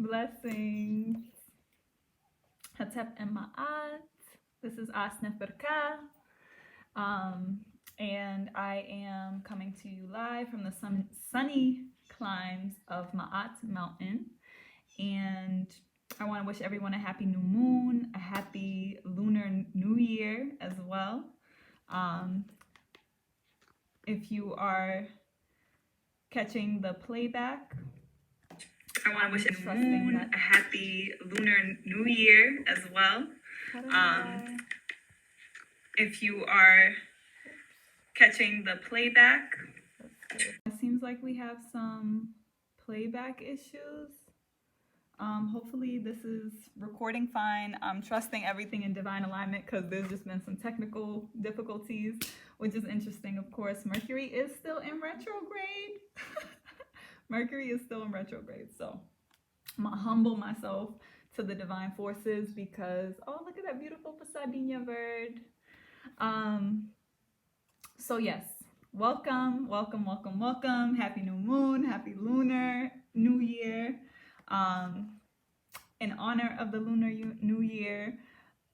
Blessings. Hatep and Ma'at. This is Afrakan. And I am coming to you live from the sunny climes of Ma'at Mountain. And I want to wish everyone a happy new moon, a happy Lunar New Year as well. If you are catching the playback, I want to wish everyone a happy Lunar New Year as well. If you are catching the playback, it seems like we have some playback issues. Hopefully this is recording fine. I'm trusting everything in divine alignment because there's just been some technical difficulties, which is interesting. Of course, Mercury is still in retrograde. Mercury is still in retrograde. So I'm going to humble myself to the divine forces because, oh, look at that beautiful Pasadena bird. So yes, welcome. Happy new moon, happy Lunar New Year. In honor of the Lunar New Year,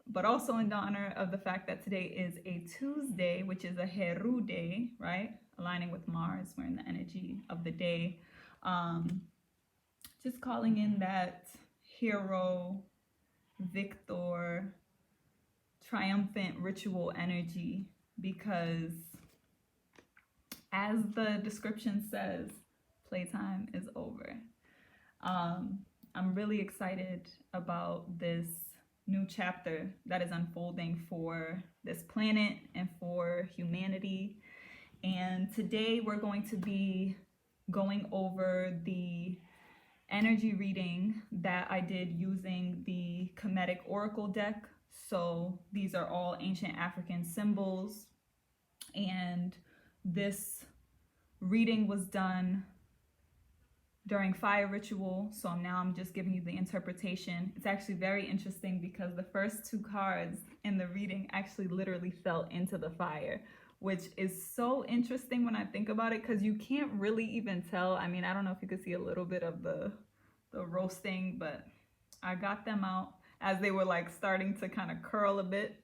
but also in honor of the fact that today is a Tuesday, which is a Heru day, right? Aligning with Mars, we're in the energy of the day. Just calling in that hero, victor, triumphant ritual energy, because as the description says, playtime is over. I'm really excited about this new chapter that is unfolding for this planet and for humanity. And today we're going to be going over the energy reading that I did using the Kemetic Oracle deck. So these are all ancient African symbols. And this reading was done during fire ritual, so now I'm just giving you the interpretation. It's actually very interesting because the first two cards in the reading actually literally fell into the fire, which is so interesting when I think about it, because you can't really even tell. I mean, I don't know if you could see a little bit of the roasting, but I got them out as they were like starting to kind of curl a bit.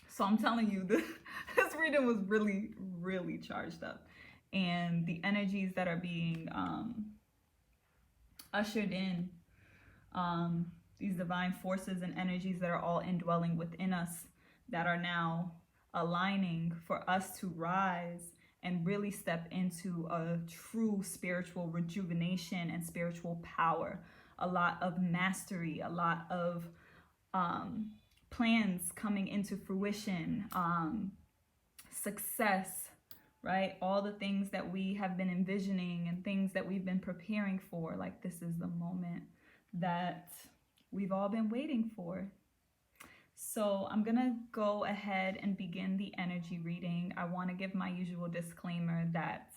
So I'm telling you, this reading was really, really charged up, and the energies that are being ushered in, these divine forces and energies that are all indwelling within us, that are now aligning for us to rise and really step into a true spiritual rejuvenation and spiritual power. A lot of mastery, a lot of plans coming into fruition, success, right? All the things that we have been envisioning and things that we've been preparing for. Like, this is the moment that we've all been waiting for. So I'm gonna go ahead and begin the energy reading. I want to give my usual disclaimer that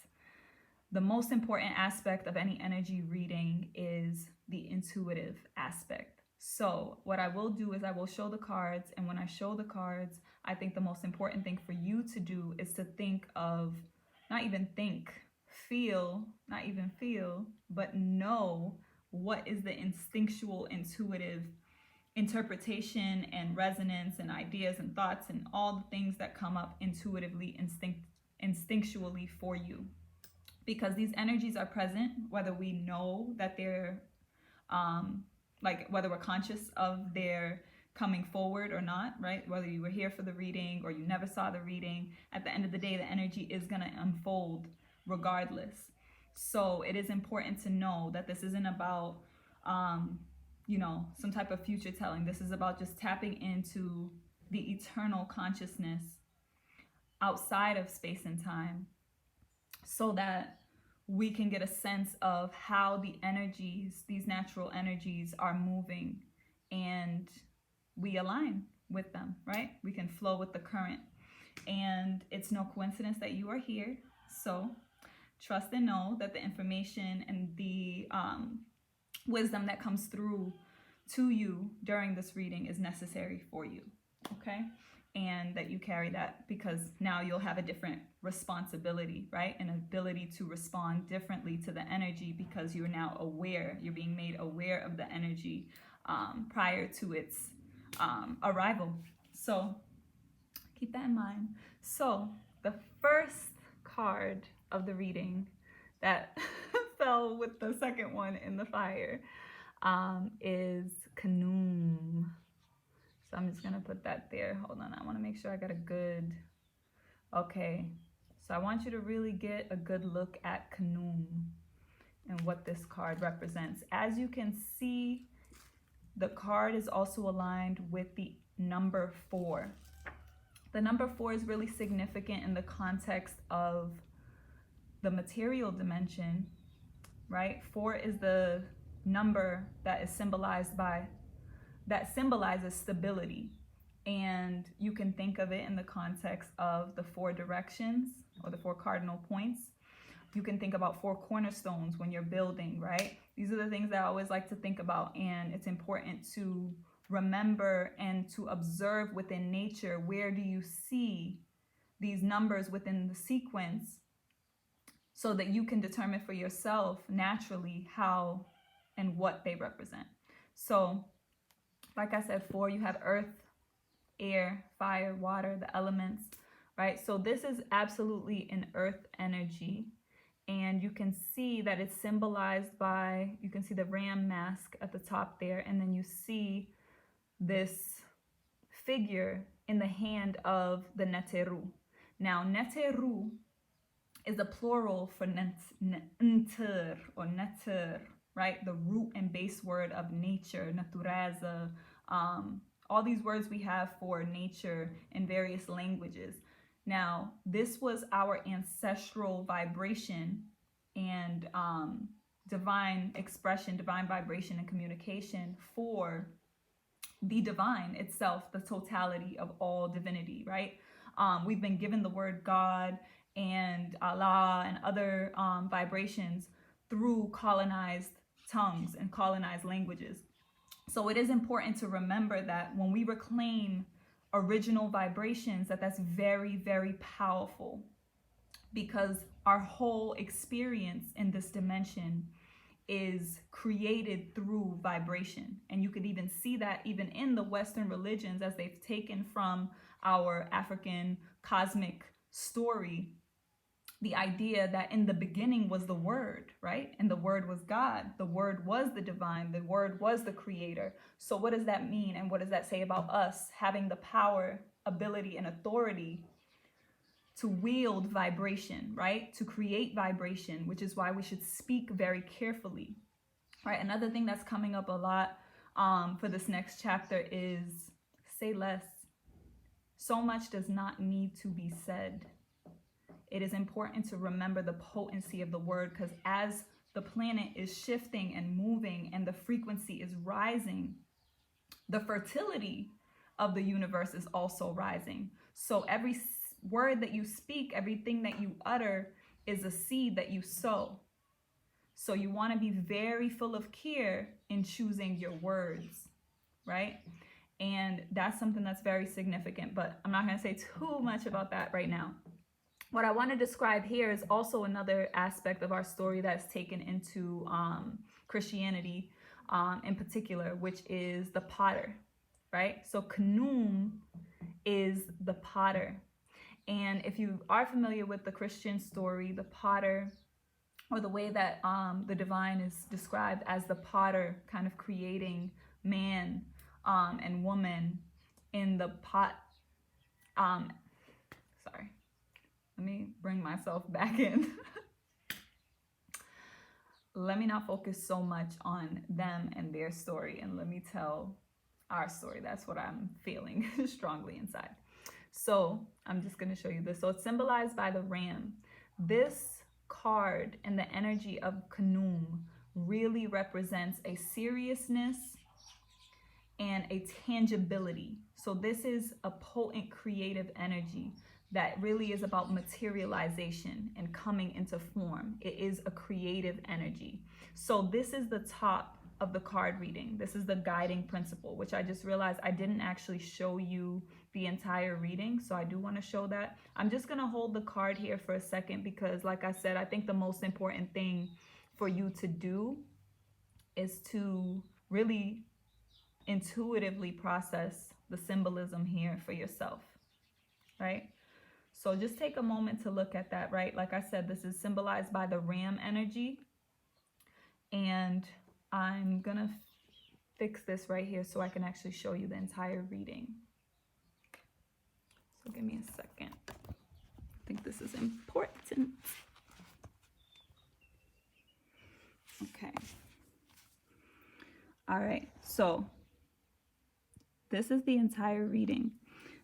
the most important aspect of any energy reading is the intuitive aspect. So what I will do is I will show the cards, and when I show the cards, I think the most important thing for you to do is to think of, not even think, feel, not even feel, but know what is the instinctual, intuitive interpretation and resonance and ideas and thoughts and all the things that come up intuitively, instinctually for you. Because these energies are present, whether we know that they're, like whether we're conscious of their coming forward or not, right? Whether you were here for the reading or you never saw the reading, at the end of the day, the energy is going to unfold regardless. So it is important to know that this isn't about, some type of future telling. This is about just tapping into the eternal consciousness outside of space and time, so that we can get a sense of how the energies, these natural energies, are moving, and we align with them, right? We can flow with the current. And it's no coincidence that you are here. So trust and know that the information and the wisdom that comes through to you during this reading is necessary for you, okay? and that you carry that because now you'll have a different responsibility, right? An ability to respond differently to the energy because you're now aware. You're being made aware of the energy prior to its arrival. So keep that in mind. So the first card of the reading that fell with the second one in the fire is Kanum. So I'm just gonna put that there. Hold on, I wanna make sure I got a good, okay. So I want you to really get a good look at Kanum and what this card represents. As you can see, the card is also aligned with the number 4. The number 4 is really significant in the context of the material dimension, right? 4 is the number that is symbolized by, that symbolizes stability. And you can think of it in the context of the 4 directions or the 4 cardinal points. You can think about 4 cornerstones when you're building, right? These are the things that I always like to think about, and it's important to remember and to observe within nature. Where do you see these numbers within the sequence so that you can determine for yourself naturally how and what they represent. So like I said, 4, you have earth, air, fire, water, the elements, right? So this is absolutely an earth energy. And you can see that it's symbolized by, you can see the ram mask at the top there. And then you see this figure in the hand of the Neteru. Now, Neteru is a plural for Nter or Neter, right? The root and base word of nature, natureza, all these words we have for nature in various languages. Now, this was our ancestral vibration and divine expression, divine vibration and communication for the divine itself, the totality of all divinity, right? We've been given the word God and Allah and other vibrations through colonized tongues and colonized languages. So it is important to remember that when we reclaim original vibrations, that's very, very powerful, because our whole experience in this dimension is created through vibration. And you could even see that even in the Western religions, as they've taken from our African cosmic story, the idea that in the beginning was the Word, right? And the Word was God. The Word was the divine. The Word was the creator. So what does that mean? And what does that say about us having the power, ability, and authority to wield vibration, right? To create vibration, which is why we should speak very carefully, right? Another thing that's coming up a lot for this next chapter is say less. So much does not need to be said. It is important to remember the potency of the word, because as the planet is shifting and moving and the frequency is rising, the fertility of the universe is also rising. So every word that you speak, everything that you utter is a seed that you sow. So you want to be very full of care in choosing your words, right? And that's something that's very significant, but I'm not going to say too much about that right now. What I want to describe here is also another aspect of our story that's taken into Christianity in particular, which is the potter, right? So Kanum is the potter. And if you are familiar with the Christian story, the potter, or the way that the divine is described as the potter kind of creating man and woman in the pot. Sorry. Let me bring myself back in. Let me not focus so much on them and their story, and let me tell our story. That's what I'm feeling strongly inside. So I'm just going to show you this. So it's symbolized by the ram. This card and the energy of Kanum really represents a seriousness and a tangibility. So this is a potent creative energy that really is about materialization and coming into form. It is a creative energy. So this is the top of the card reading. This is the guiding principle, which I just realized I didn't actually show you the entire reading. So I do want to show that. I'm just going to hold the card here for a second because, like I said, I think the most important thing for you to do is to really intuitively process the symbolism here for yourself, right? So just take a moment to look at that, right? Like I said, this is symbolized by the ram energy. And I'm going to fix this right here so I can actually show you the entire reading. So give me a second. I think this is important. Okay. All right. So this is the entire reading.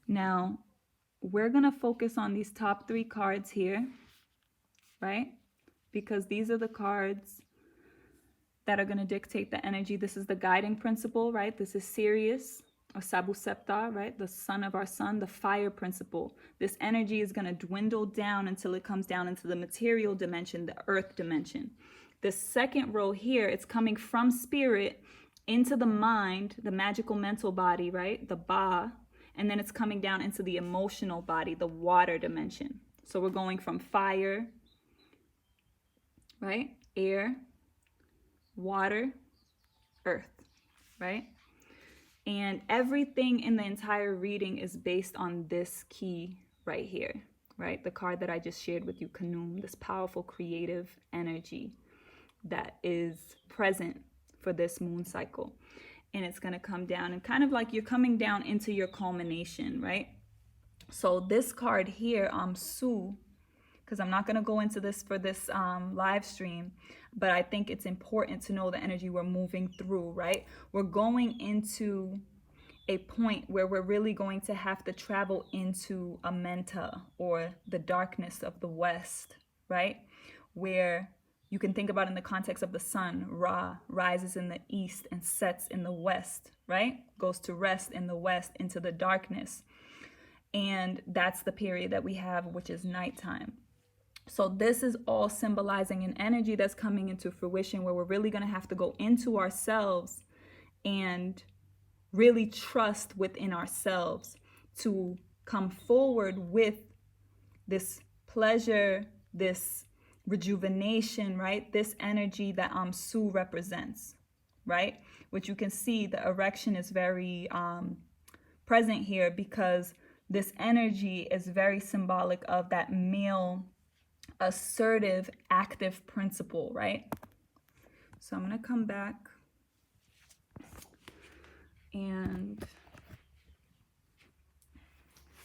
Now, we're going to focus on these top 3 cards here, right? Because these are the cards that are going to dictate the energy. This is the guiding principle, right? This is Sirius, or Sabu Septa, right? The son of our sun, the fire principle. This energy is going to dwindle down until it comes down into the material dimension, the earth dimension. The second row here, it's coming from spirit into the mind, the magical mental body, right? The Ba. And then it's coming down into the emotional body, the water dimension. So we're going from fire, right? Air, water, earth, right? And everything in the entire reading is based on this key right here, right? The card that I just shared with you, Kanum, this powerful creative energy that is present for this moon cycle. And it's going to come down and kind of like you're coming down into your culmination, right? So this card here, Su, because I'm not going to go into this for this live stream, but I think it's important to know the energy we're moving through, right? We're going into a point where we're really going to have to travel into Amenta, or the darkness of the West, right? Where you can think about in the context of the sun, Ra rises in the east and sets in the west, right? Goes to rest in the west into the darkness. And that's the period that we have, which is nighttime. So this is all symbolizing an energy that's coming into fruition where we're really going to have to go into ourselves and really trust within ourselves to come forward with this pleasure, this rejuvenation, right? This energy that Su represents, right? Which you can see the erection is very present here because this energy is very symbolic of that male, assertive, active principle, right? So I'm going to come back and,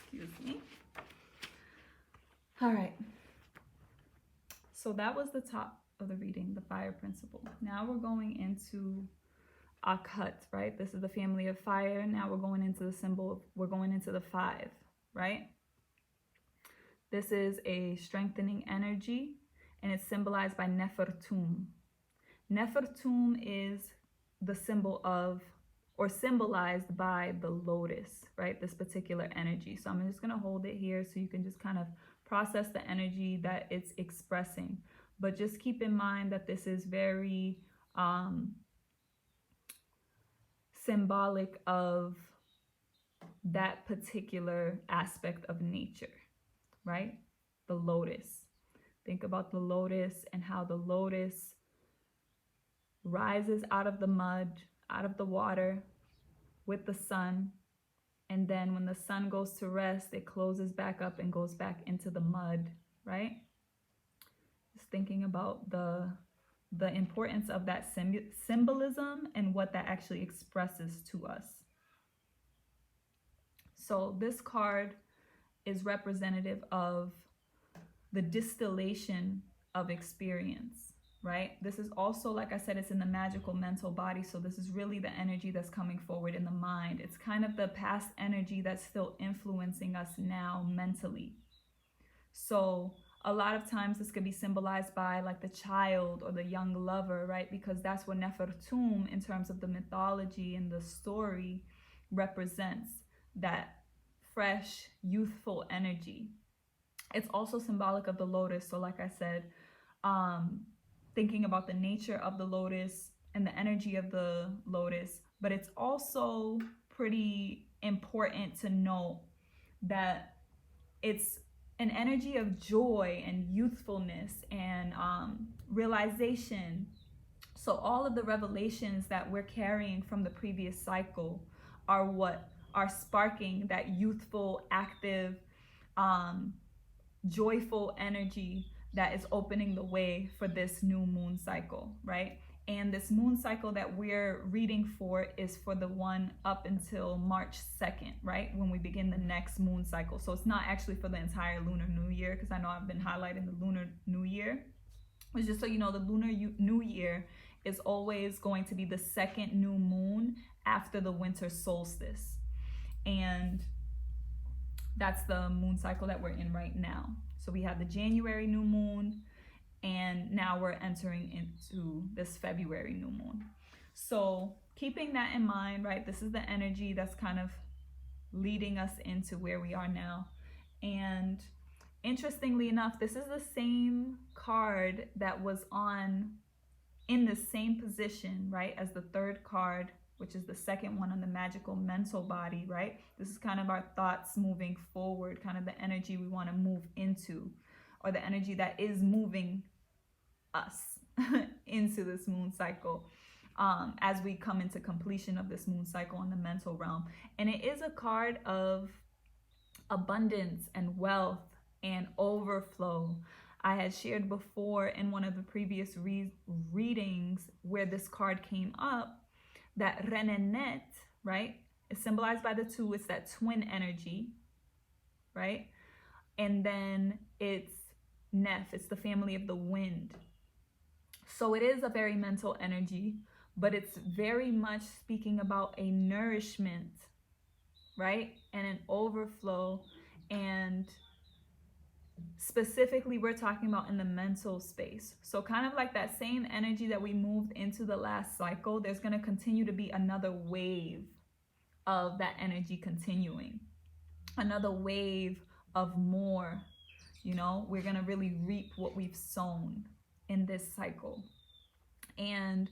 excuse me. All right. So that was the top of the reading, the fire principle. Now we're going into Akhat, right? This is the family of fire. Now we're going into the symbol, we're going into the 5, right? This is a strengthening energy, and it's symbolized by Nefertum. Nefertum is the symbol of, or symbolized by the lotus, right? This particular energy. So I'm just going to hold it here so you can just kind of process the energy that it's expressing. But just keep in mind that this is very symbolic of that particular aspect of nature, right? The lotus. Think about the lotus and how the lotus rises out of the mud, out of the water with the sun. And then when the sun goes to rest, it closes back up and goes back into the mud, right? Just thinking about the importance of that symbolism and what that actually expresses to us. So this card is representative of the distillation of experience, right? This is also, like I said, it's in the magical mental body. So this is really the energy that's coming forward in the mind. It's kind of the past energy that's still influencing us now mentally. So a lot of times this could be symbolized by like the child or the young lover, right? Because that's what Nefertum, in terms of the mythology and the story, represents, that fresh, youthful energy. It's also symbolic of the lotus. So like I said, thinking about the nature of the lotus and the energy of the lotus, but it's also pretty important to note that it's an energy of joy and youthfulness and realization. So all of the revelations that we're carrying from the previous cycle are what are sparking that youthful, active, um, joyful energy that is opening the way for this new moon cycle, right? And this moon cycle that we're reading for is for the one up until March 2nd, right? When we begin the next moon cycle. So it's not actually for the entire Lunar New Year, because I know I've been highlighting the Lunar New Year. But just so you know, the Lunar New Year is always going to be the second new moon after the winter solstice. And that's the moon cycle that we're in right now. So we have the January new moon, and now we're entering into this February new moon. So keeping that in mind, right, this is the energy that's kind of leading us into where we are now. And interestingly enough, this is the same card that was in the same position, right, as the third card, which is the second one on the magical mental body, right? This is kind of our thoughts moving forward, kind of the energy we want to move into, or the energy that is moving us into this moon cycle as we come into completion of this moon cycle in the mental realm. And it is a card of abundance and wealth and overflow. I had shared before in one of the previous readings where this card came up that Renenet, right, is symbolized by the two. It's that twin energy, right? And then it's Nef, it's the family of the wind. So it is a very mental energy, but it's very much speaking about a nourishment, right? And an overflow. And specifically, we're talking about in the mental space. So kind of like that same energy that we moved into the last cycle, there's going to continue to be another wave of that energy continuing. Another wave of more, we're going to really reap what we've sown in this cycle. And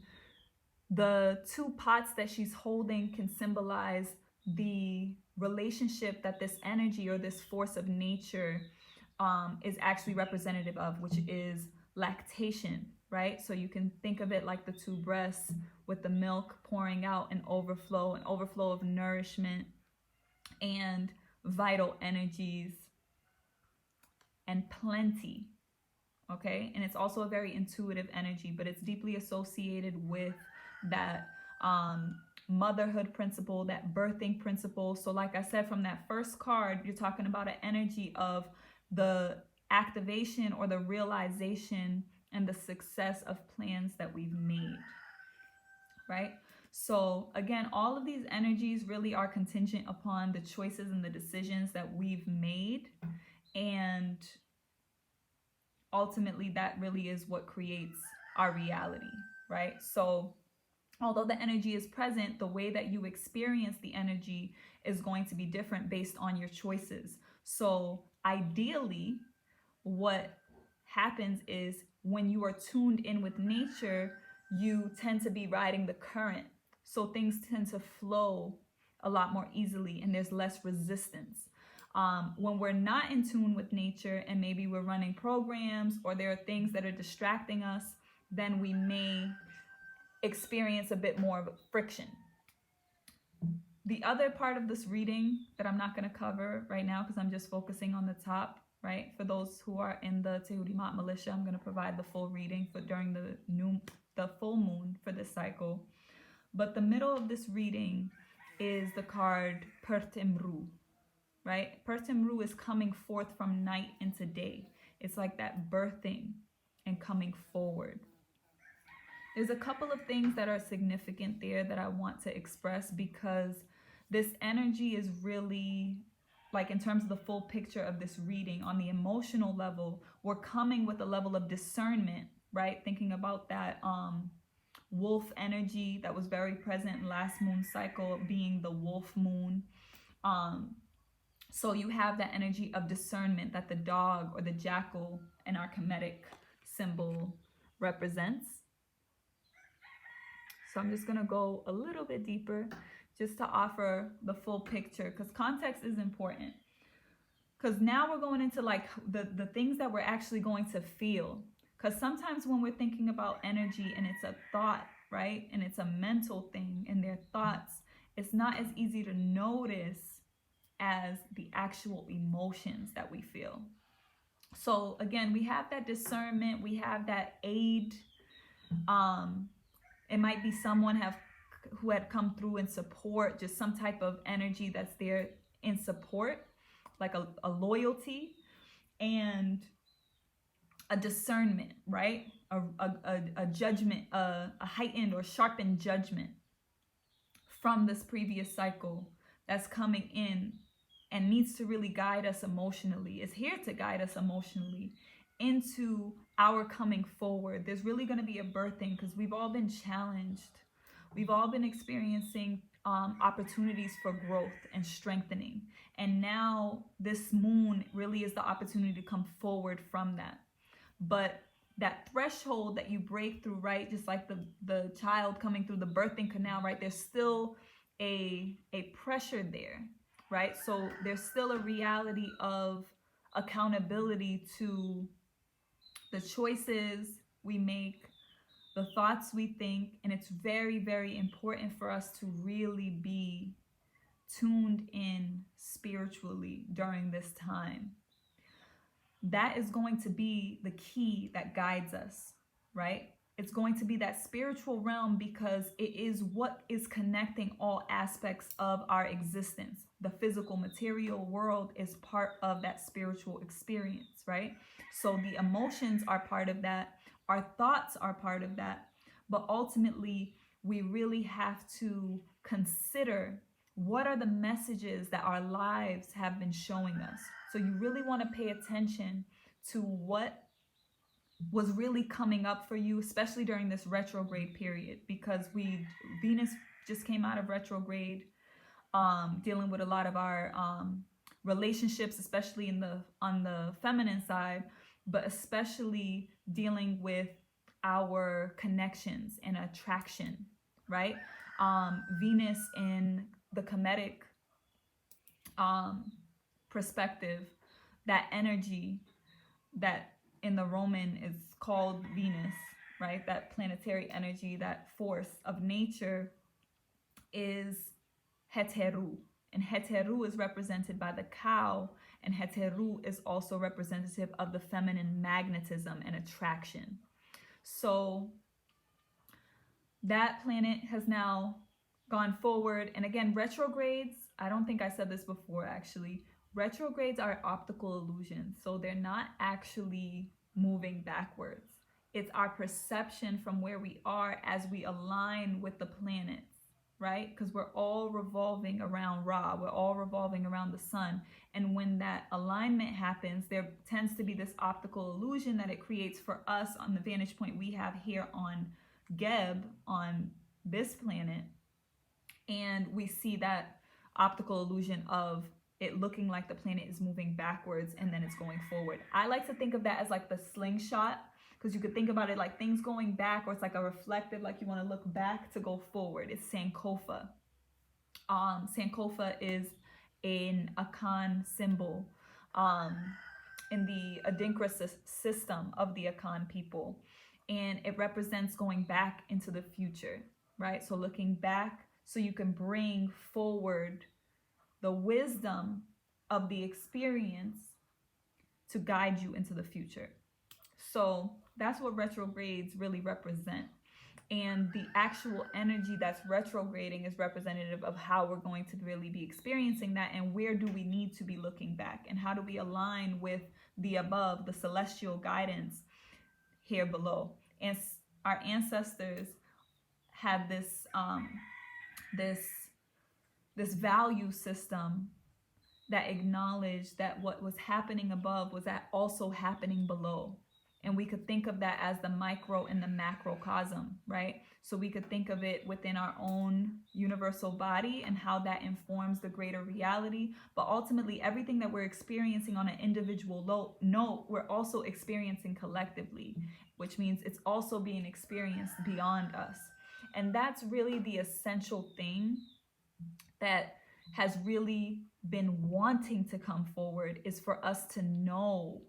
the two pots that she's holding can symbolize the relationship that this energy or this force of nature is actually representative of, which is lactation, right? So you can think of it like the two breasts with the milk pouring out, an overflow of nourishment and vital energies and plenty, okay? And it's also a very intuitive energy, but it's deeply associated with that motherhood principle, that birthing principle. So like I said, from that first card, you're talking about an energy of the activation or the realization and the success of plans that we've made, right? So again, all of these energies really are contingent upon the choices and the decisions that we've made. And ultimately, that really is what creates our reality, right? So although the energy is present, the way that you experience the energy is going to be different based on your choices. So ideally, what happens is when you are tuned in with nature, you tend to be riding the current. So things tend to flow a lot more easily and there's less resistance. When we're not in tune with nature and maybe we're running programs or there are things that are distracting us, then we may experience a bit more of friction. The other part of this reading that I'm not going to cover right now because I'm just focusing on the top, right? For those who are in the Tehurimat militia, I'm going to provide the full reading for during the full moon for this cycle. But the middle of this reading is the card Pertimru, right? Pertimru is coming forth from night into day. It's like that birthing and coming forward. There's a couple of things that are significant there that I want to express because this energy is really, like in terms of the full picture of this reading, on the emotional level, we're coming with a level of discernment, right? Thinking about that wolf energy that was very present last moon cycle being the wolf moon. So you have that energy of discernment that the dog or the jackal in our Kemetic symbol represents. So I'm just going to go a little bit deeper just to offer the full picture, because context is important. Because now we're going into like the things that we're actually going to feel. Because sometimes when we're thinking about energy and it's a thought, right? And it's a mental thing and their thoughts, it's not as easy to notice as the actual emotions that we feel. So again, we have that discernment, we have that aid. It might be someone who had come through in support, just some type of energy that's there in support, like a loyalty and a discernment, right? A judgment, a heightened or sharpened judgment from this previous cycle that's coming in and needs to really guide us emotionally, is here to guide us emotionally into our coming forward. There's really going to be a birthing because we've all been challenged. We've all been experiencing opportunities for growth and strengthening. And now this moon really is the opportunity to come forward from that. But that threshold that you break through, right? Just like the child coming through the birthing canal, right? There's still a pressure there, right? So there's still a reality of accountability to the choices we make, the thoughts we think, and it's very, very important for us to really be tuned in spiritually during this time. That is going to be the key that guides us, right? It's going to be that spiritual realm because it is what is connecting all aspects of our existence. The physical material world is part of that spiritual experience, right? So the emotions are part of that. Our thoughts are part of that. But ultimately, we really have to consider what are the messages that our lives have been showing us. So you really want to pay attention to what was really coming up for you, especially during this retrograde period, because Venus just came out of retrograde, dealing with a lot of our relationships, especially on the feminine side, but especially dealing with our connections and attraction, right? Venus in the Kemetic perspective, that energy that in the Roman is called Venus, right? That planetary energy, that force of nature is Heteru. And Heteru is represented by the cow, and Heteru is also representative of the feminine magnetism and attraction. So that planet has now gone forward. And again, retrogrades, I don't think I said this before actually, retrogrades are optical illusions. So they're not actually moving backwards. It's our perception from where we are as we align with the planets, right? Because we're all revolving around Ra, we're all revolving around the sun. And when that alignment happens, there tends to be this optical illusion that it creates for us on the vantage point we have here on Geb, on this planet. And we see that optical illusion of it looking like the planet is moving backwards and then it's going forward. I like to think of that as like the slingshot, because you could think about it like things going back, or it's like a reflective, like you want to look back to go forward. It's Sankofa. Sankofa is an Akan symbol in the Adinkra system of the Akan people. And it represents going back into the future, right? So looking back so you can bring forward the wisdom of the experience to guide you into the future. So that's what retrogrades really represent. And the actual energy that's retrograding is representative of how we're going to really be experiencing that, and where do we need to be looking back, and how do we align with the above, the celestial guidance here below. And our ancestors had this this value system that acknowledged that what was happening above was also happening below. And we could think of that as the micro and the macrocosm, right? So we could think of it within our own universal body and how that informs the greater reality. But ultimately, everything that we're experiencing on an individual note, we're also experiencing collectively, which means it's also being experienced beyond us. And that's really the essential thing that has really been wanting to come forward, is for us to know,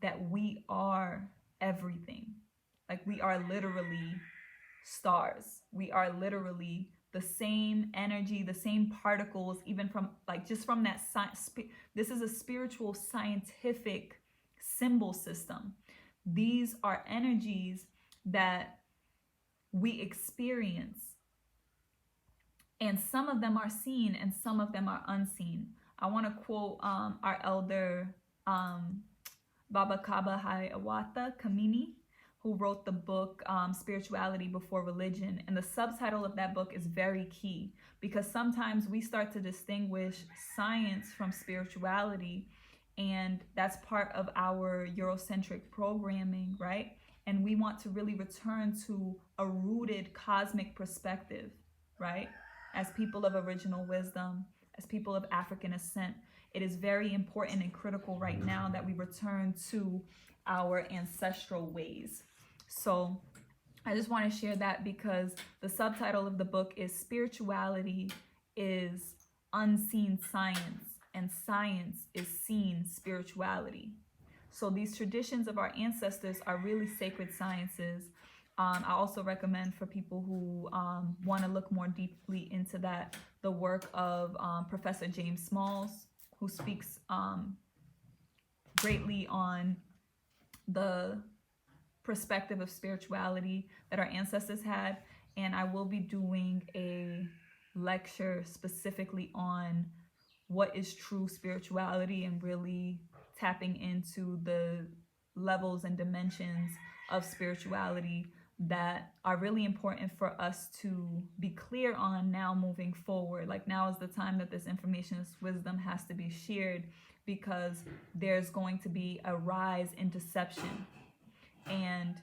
that we are everything. Like, we are literally stars. We are literally the same energy, the same particles, even from, like, just from that this is a spiritual scientific symbol system. These are energies that we experience, and some of them are seen and some of them are unseen. I want to quote our elder Baba Kaba Hiawatha Kamini, who wrote the book Spirituality Before Religion. And the subtitle of that book is very key, because sometimes we start to distinguish science from spirituality, and that's part of our Eurocentric programming, right? And we want to really return to a rooted cosmic perspective, right? As people of original wisdom, as people of African ascent, it is very important and critical right now that we return to our ancestral ways. So I just want to share that, because the subtitle of the book is Spirituality is Unseen Science, and Science is Seen Spirituality. So these traditions of our ancestors are really sacred sciences. I also recommend for people who want to look more deeply into that, the work of Professor James Smalls, who speaks greatly on the perspective of spirituality that our ancestors had. And I will be doing a lecture specifically on what is true spirituality, and really tapping into the levels and dimensions of spirituality that are really important for us to be clear on now moving forward. Like, now is the time that this information, this wisdom has to be shared, because there's going to be a rise in deception, and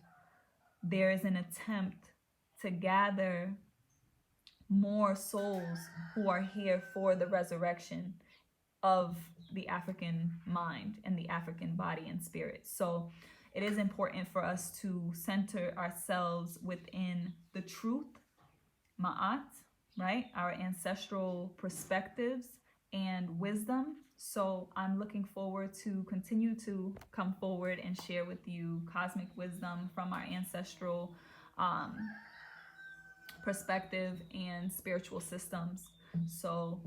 there is an attempt to gather more souls who are here for the resurrection of the African mind and the African body and spirit. So it is important for us to center ourselves within the truth, ma'at, right? Our ancestral perspectives and wisdom. So I'm looking forward to continue to come forward and share with you cosmic wisdom from our ancestral perspective and spiritual systems. So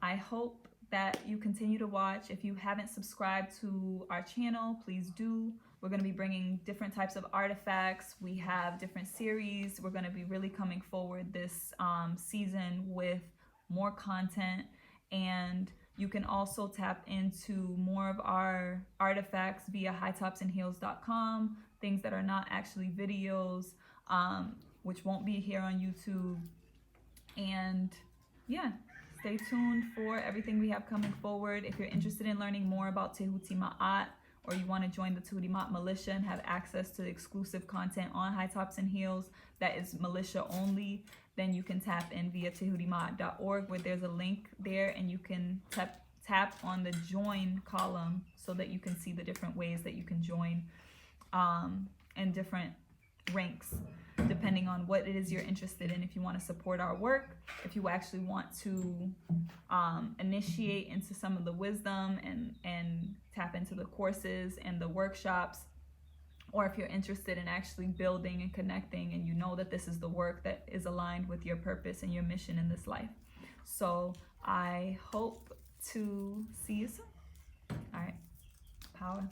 I hope that you continue to watch. If you haven't subscribed to our channel, please do. We're going to be bringing different types of artifacts. We have different series. We're going to be really coming forward this season with more content, and you can also tap into more of our artifacts via hightopsandheels.com, things that are not actually videos, which won't be here on YouTube. And yeah, stay tuned for everything we have coming forward. If you're interested in learning more about Tehuti Ma'at, or you want to join the Tehuti Ma'at Militia and have access to exclusive content on High Tops and Heels that is militia only, then you can tap in via tehutimaat.org, where there's a link there, and you can tap on the join column so that you can see the different ways that you can join in different ranks, depending on what it is you're interested in. If you want to support our work, if you actually want to initiate into some of the wisdom and tap into the courses and the workshops, or if you're interested in actually building and connecting, and you know that this is the work that is aligned with your purpose and your mission in this life. So I hope to see you soon. All right, power.